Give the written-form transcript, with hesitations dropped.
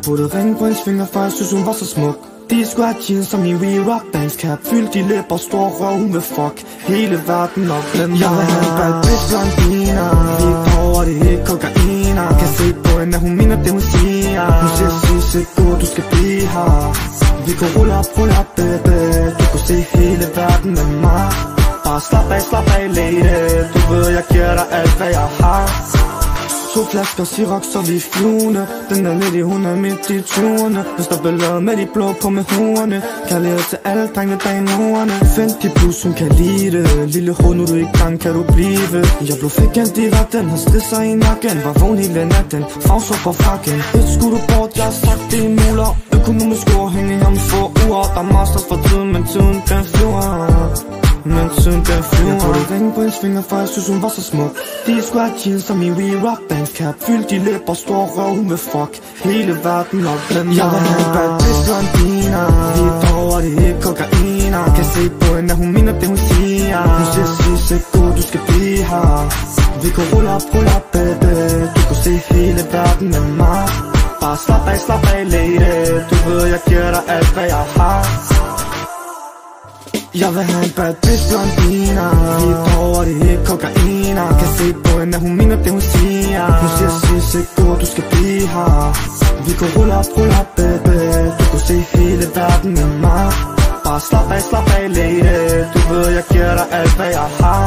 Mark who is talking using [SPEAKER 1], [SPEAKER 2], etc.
[SPEAKER 1] puttede ring på hendes finger, for jeg synes hun var så smuk. De skulle have jeans som i We Rock Dance Cap. Fyldt de læber, stor røv, hun vil fuck hele verden op. Jeg vil have en bad bitch blondiner. Vi prøver det ikke kokainer. Kan se på hende, at hun mener det hun siger. Hun siger sidste god, du skal blive her. Vi kunne rulle op, baby. Du kunne se hele verden med mig. Bare slap af, lady. Du ved, jeg giver dig alt, hvad jeg har. 2 flasker Ciroc, så vi flyvende. Den er lady, hun er midt i 20'erne. Hun står billeder med de blå på med huerne. Kærlighed til alle drengene bag murene. Fenty plus, hun kan lide det. Lille hoved, nu du i gang, kan du blive. Jeg blev fik en diva, den har stisser i nakken. Var vågen hele natten, farvsår på frakken. Et skud du bort, jeg har sagt det i muler. Økonomisk uafhængig om få uger. Der er masters for tiden, men tiden den flyver. Men tiden den flyver. Jeg puttede ring på hendes finger, for jeg synes hun var så smuk. De skulle have jeans som i We Rock Dance Cap. Fyldt de læber, stor røv, hun vil fuck hele verden op. Jeg vil have en bad bitch blondiner. Vi prøver det ikke kokainer. Kan se på hende, at hun mener det hun siger. Hun siger sidste god, du skal blive her. Vi kunne rulle op, baby. Du kunne se hele verden med mig. Bare slap af, lady. Du ved, jeg giver dig alt, hvad jeg har. Jeg vil have en bad bitch blondiner. Vi prøver det ikke kokainer. Kan se på hende, at hun mener det hun siger. Hun siger sidste god, du skal blive her. Vi kunne rulle op, baby. Du kunne se hele verden med mig. Bare slap af, lady. Du ved, jeg giver dig alt, hvad jeg har.